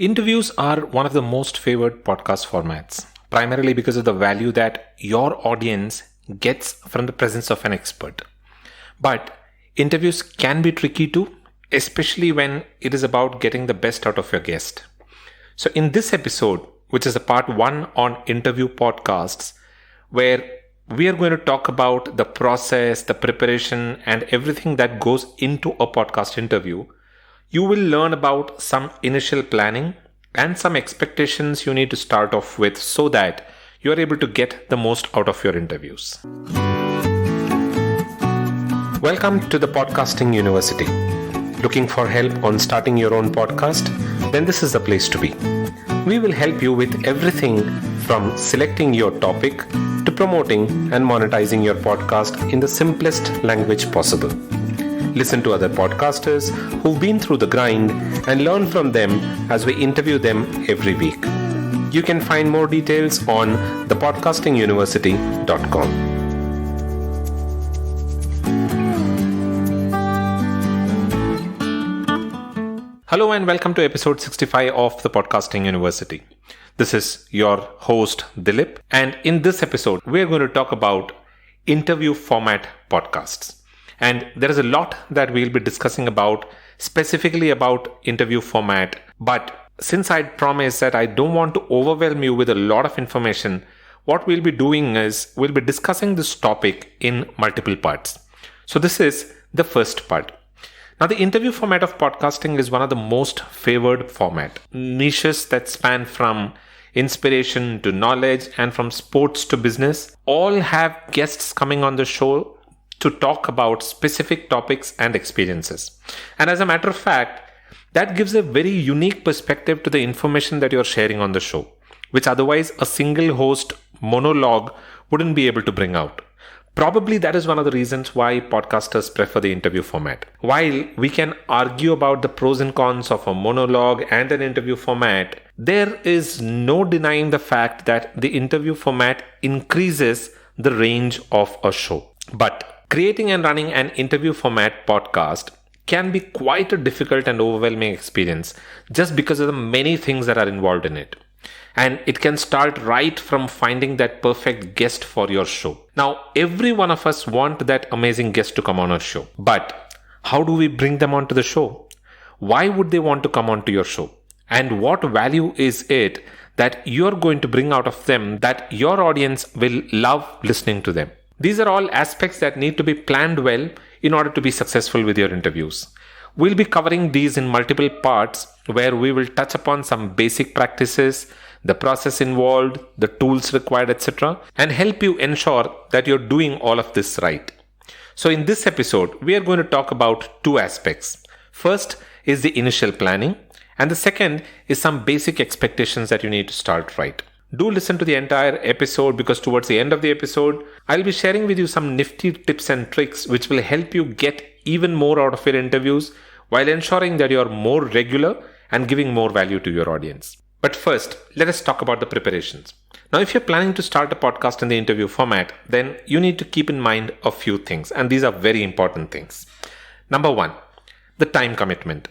Interviews are one of the most favored podcast formats, primarily because of the value that your audience gets from the presence of an expert. But interviews can be tricky too, especially when it is about getting the best out of your guest. So in this episode, which is a part 1 on interview podcasts, where we are going to talk about the process, the preparation, and everything that goes into a podcast interview, you will learn about some initial planning and some expectations you need to start off with so that you are able to get the most out of your interviews. Welcome to the Podcasting University. Looking for help on starting your own podcast? Then this is the place to be. We will help you with everything from selecting your topic to promoting and monetizing your podcast in the simplest language possible. Listen to other podcasters who've been through the grind and learn from them as we interview them every week. You can find more details on thepodcastinguniversity.com. Hello and welcome to episode 65 of the Podcasting University. This is your host Dilip, and in this episode we are going to talk about interview format podcasts. And there is a lot that we'll be discussing about, specifically about interview format. But since I promised that I don't want to overwhelm you with a lot of information, what we'll be doing is we'll be discussing this topic in multiple parts. So this is the first part. Now, the interview format of podcasting is one of the most favored format. Niches that span from inspiration to knowledge and from sports to business all have guests coming on the show to talk about specific topics and experiences. And as a matter of fact, that gives a very unique perspective to the information that you're sharing on the show, which otherwise a single host monologue wouldn't be able to bring out. Probably that is one of the reasons why podcasters prefer the interview format. While we can argue about the pros and cons of a monologue and an interview format, there is no denying the fact that the interview format increases the range of a show. But creating and running an interview format podcast can be quite a difficult and overwhelming experience just because of the many things that are involved in it. And it can start right from finding that perfect guest for your show. Now, every one of us want that amazing guest to come on our show. But how do we bring them onto the show? Why would they want to come onto your show? And what value is it that you're going to bring out of them that your audience will love listening to them? These are all aspects that need to be planned well in order to be successful with your interviews. We'll be covering these in multiple parts where we will touch upon some basic practices, the process involved, the tools required, etc., and help you ensure that you're doing all of this right. So in this episode, we are going to talk about two aspects. First is the initial planning, and the second is some basic expectations that you need to start right. Do listen to the entire episode because towards the end of the episode, I'll be sharing with you some nifty tips and tricks which will help you get even more out of your interviews while ensuring that you're more regular and giving more value to your audience. But first, let us talk about the preparations. Now, if you're planning to start a podcast in the interview format, then you need to keep in mind a few things, and these are very important things. Number 1, the time commitment.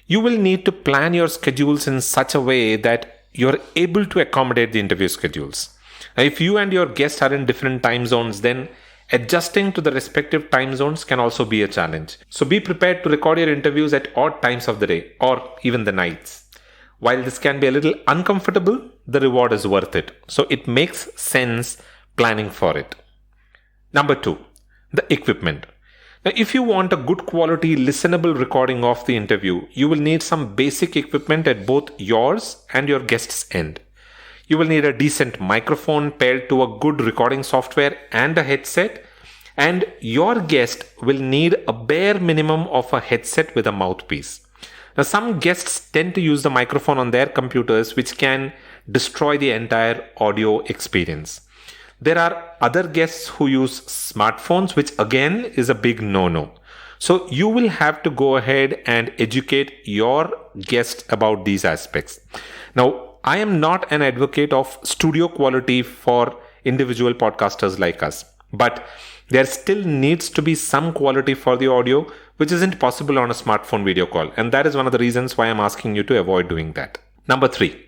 You will need to plan your schedules in such a way that you're able to accommodate the interview schedules. Now, if you and your guests are in different time zones, then adjusting to the respective time zones can also be a challenge. So be prepared to record your interviews at odd times of the day or even the nights. While this can be a little uncomfortable, the reward is worth it. So it makes sense planning for it. Number 2, the equipment. Now, if you want a good quality listenable recording of the interview, you will need some basic equipment at both yours and your guest's end. You will need a decent microphone paired to a good recording software and a headset, and your guest will need a bare minimum of a headset with a mouthpiece. Now, some guests tend to use the microphone on their computers, which can destroy the entire audio experience. There are other guests who use smartphones, which again is a big no-no. So you will have to go ahead and educate your guest about these aspects. Now, I am not an advocate of studio quality for individual podcasters like us, but there still needs to be some quality for the audio, which isn't possible on a smartphone video call. And that is one of the reasons why I'm asking you to avoid doing that. Number 3,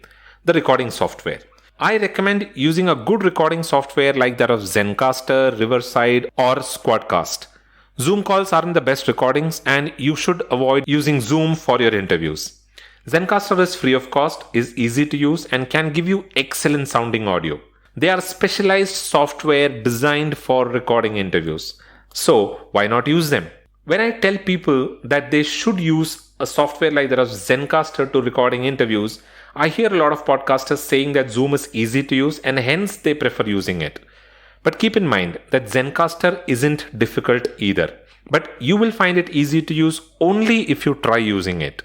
the recording software. I recommend using a good recording software like that of Zencastr, Riverside, or Squadcast. Zoom calls aren't the best recordings, and you should avoid using Zoom for your interviews. Zencastr is free of cost, is easy to use, and can give you excellent sounding audio. They are specialized software designed for recording interviews. So why not use them? When I tell people that they should use a software like that of Zencastr to recording interviews, I hear a lot of podcasters saying that Zoom is easy to use and hence they prefer using it. But keep in mind that Zencastr isn't difficult either. But you will find it easy to use only if you try using it.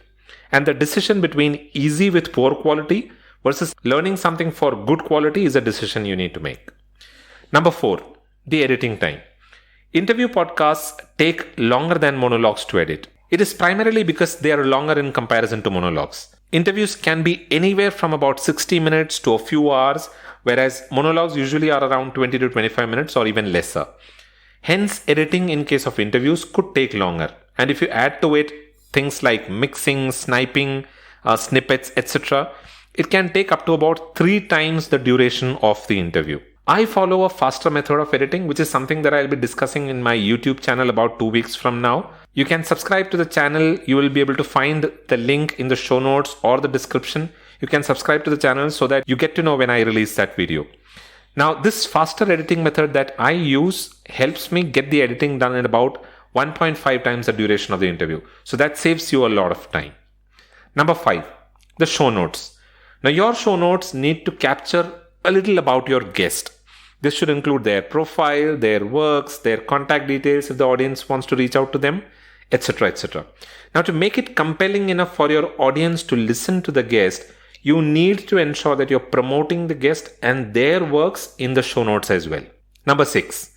And the decision between easy with poor quality versus learning something for good quality is a decision you need to make. Number 4, the editing time. Interview podcasts take longer than monologues to edit. It is primarily because they are longer in comparison to monologues. Interviews can be anywhere from about 60 minutes to a few hours, whereas monologues usually are around 20 to 25 minutes or even lesser. Hence, editing in case of interviews could take longer. And if you add to it things like mixing, sniping, snippets, etc., it can take up to about 3 times the duration of the interview. I follow a faster method of editing, which is something that I'll be discussing in my YouTube channel about 2 weeks from now. You can subscribe to the channel. You will be able to find the link in the show notes or the description. You can subscribe to the channel so that you get to know when I release that video. Now, this faster editing method that I use helps me get the editing done in about 1.5 times the duration of the interview. So that saves you a lot of time. Number 5, the show notes. Now, your show notes need to capture a little about your guest. This should include their profile, their works, their contact details if the audience wants to reach out to them, etc., etc. Now, to make it compelling enough for your audience to listen to the guest, you need to ensure that you're promoting the guest and their works in the show notes as well. Number 6,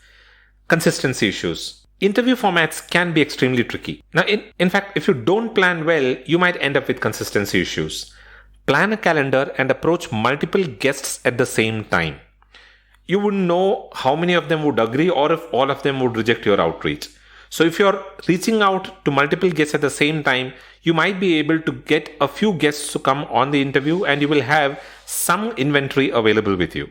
consistency issues. Interview formats can be extremely tricky. Now, in fact, if you don't plan well, you might end up with consistency issues. Plan a calendar and approach multiple guests at the same time. You wouldn't know how many of them would agree or if all of them would reject your outreach. So if you're reaching out to multiple guests at the same time, you might be able to get a few guests to come on the interview and you will have some inventory available with you.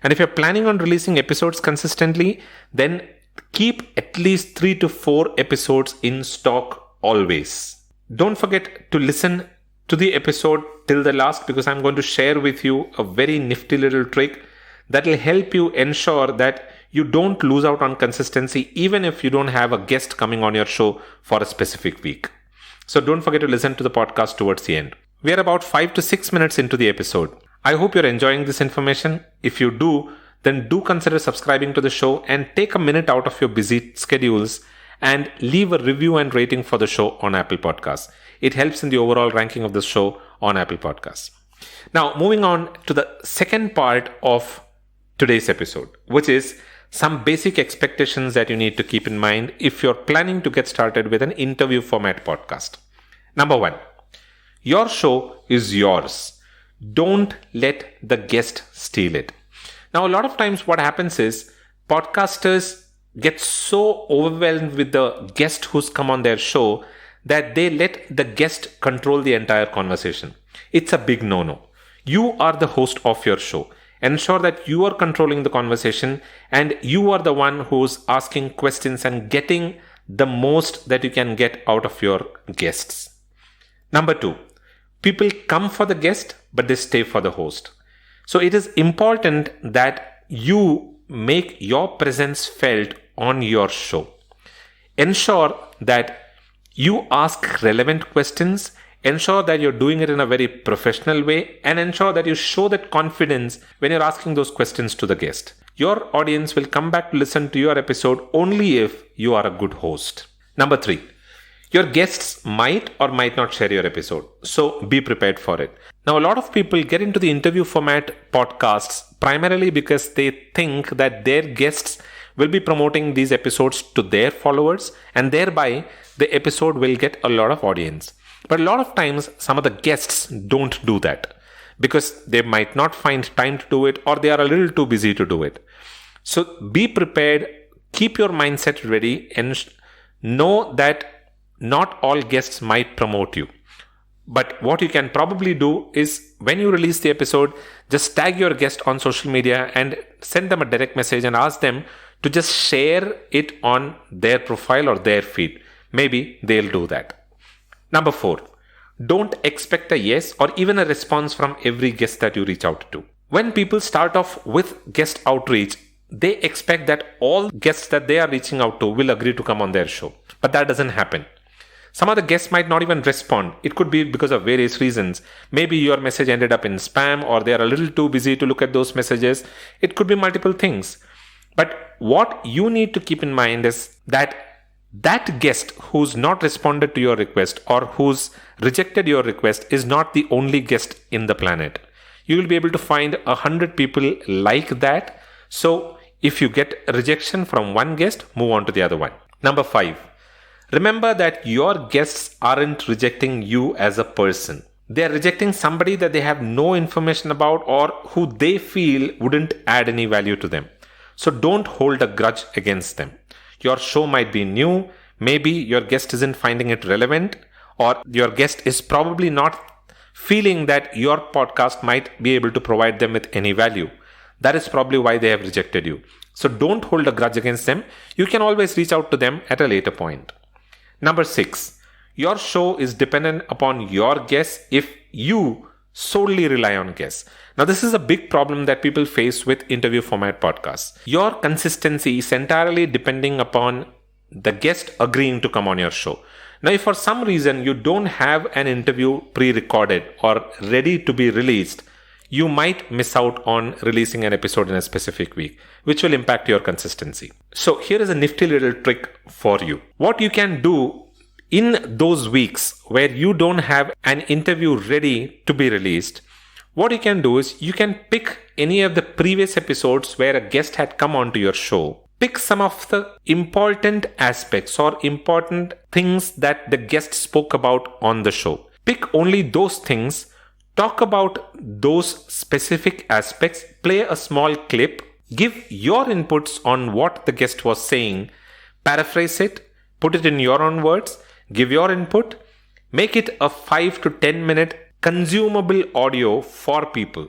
And if you're planning on releasing episodes consistently, then keep at least 3 to 4 episodes in stock always. Don't forget to listen to the episode till the last, because I'm going to share with you a very nifty little trick that will help you ensure that you don't lose out on consistency even if you don't have a guest coming on your show for a specific week. So don't forget to listen to the podcast towards the end. We are about 5 to 6 minutes into the episode. I hope you're enjoying this information. If you do, then do consider subscribing to the show and take a minute out of your busy schedules and leave a review and rating for the show on Apple Podcasts. It helps in the overall ranking of the show on Apple Podcasts. Now, moving on to the second part of today's episode, which is some basic expectations that you need to keep in mind if you're planning to get started with an interview format podcast. Number 1, your show is yours. Don't let the guest steal it. Now, a lot of times what happens is podcasters get so overwhelmed with the guest who's come on their show that they let the guest control the entire conversation. It's a big no-no. You are the host of your show. Ensure that you are controlling the conversation and you are the one who's asking questions and getting the most that you can get out of your guests. Number 2, people come for the guest, but they stay for the host. So it is important that you make your presence felt on your show. Ensure that you ask relevant questions. Ensure that you're doing it in a very professional way and ensure that you show that confidence when you're asking those questions to the guest. Your audience will come back to listen to your episode only if you are a good host. Number 3, your guests might or might not share your episode. So be prepared for it. Now, a lot of people get into the interview format podcasts primarily because they think that their guests will be promoting these episodes to their followers and thereby the episode will get a lot of audience. But a lot of times, some of the guests don't do that because they might not find time to do it or they are a little too busy to do it. So be prepared, keep your mindset ready and know that not all guests might promote you. But what you can probably do is when you release the episode, just tag your guest on social media and send them a direct message and ask them to just share it on their profile or their feed. Maybe they'll do that. Number 4, don't expect a yes or even a response from every guest that you reach out to. When people start off with guest outreach, they expect that all guests that they are reaching out to will agree to come on their show. But that doesn't happen. Some of the guests might not even respond. It could be because of various reasons. Maybe your message ended up in spam, or they are a little too busy to look at those messages. It could be multiple things. But what you need to keep in mind is that guest who's not responded to your request or who's rejected your request is not the only guest in the planet. You will be able to find 100 people like that. So if you get a rejection from one guest, move on to the other one. Number 5. Remember that your guests aren't rejecting you as a person. They are rejecting somebody that they have no information about or who they feel wouldn't add any value to them. So don't hold a grudge against them. Your show might be new. Maybe your guest isn't finding it relevant, or your guest is probably not feeling that your podcast might be able to provide them with any value. That is probably why they have rejected you. So don't hold a grudge against them. You can always reach out to them at a later point. Number 6, your show is dependent upon your guests if you solely rely on guests. Now, this is a big problem that people face with interview format podcasts. Your consistency is entirely depending upon the guest agreeing to come on your show. Now, if for some reason you don't have an interview pre-recorded or ready to be released, you might miss out on releasing an episode in a specific week, which will impact your consistency. So here is a nifty little trick for you. What you can do in those weeks where you don't have an interview ready to be released, what you can do is you can pick any of the previous episodes where a guest had come onto your show. Pick some of the important aspects or important things that the guest spoke about on the show. Pick only those things. Talk about those specific aspects, play a small clip, give your inputs on what the guest was saying, paraphrase it, put it in your own words, give your input, make it a 5 to 10 minute consumable audio for people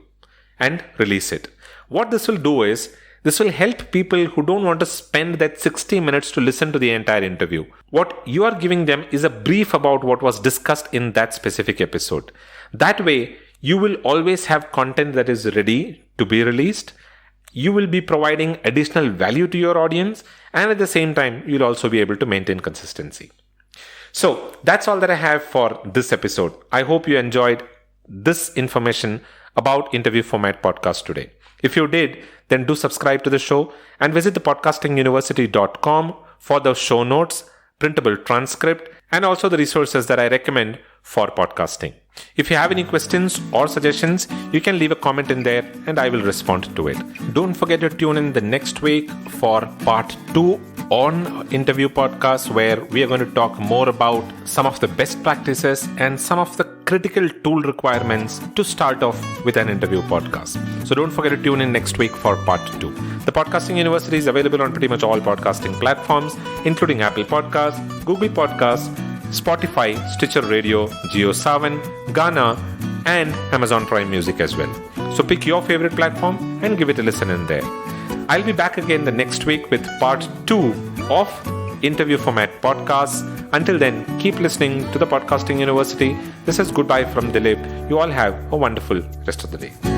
and release it. What this will do is, this will help people who don't want to spend that 60 minutes to listen to the entire interview. What you are giving them is a brief about what was discussed in that specific episode. That way, you will always have content that is ready to be released. You will be providing additional value to your audience, and at the same time, you'll also be able to maintain consistency. So that's all that I have for this episode. I hope you enjoyed this information about interview format podcast today. If you did, then do subscribe to the show and visit the podcastinguniversity.com for the show notes, printable transcript, and also the resources that I recommend for podcasting. If you have any questions or suggestions, you can leave a comment in there and I will respond to it. Don't forget to tune in the next week for part 2 on interview podcast, where we are going to talk more about some of the best practices and some of the critical tool requirements to start off with an interview podcast. So don't forget to tune in next week for part 2. The Podcasting University is available on pretty much all podcasting platforms, including Apple Podcasts, Google Podcasts, Spotify, Stitcher Radio, JioSaavn, Gaana, and Amazon Prime Music as well. So pick your favorite platform and give it a listen in there. I'll be back again the next week with part 2 of interview format podcasts. Until then, keep listening to the Podcasting University. This is goodbye from Dilip. You all have a wonderful rest of the day.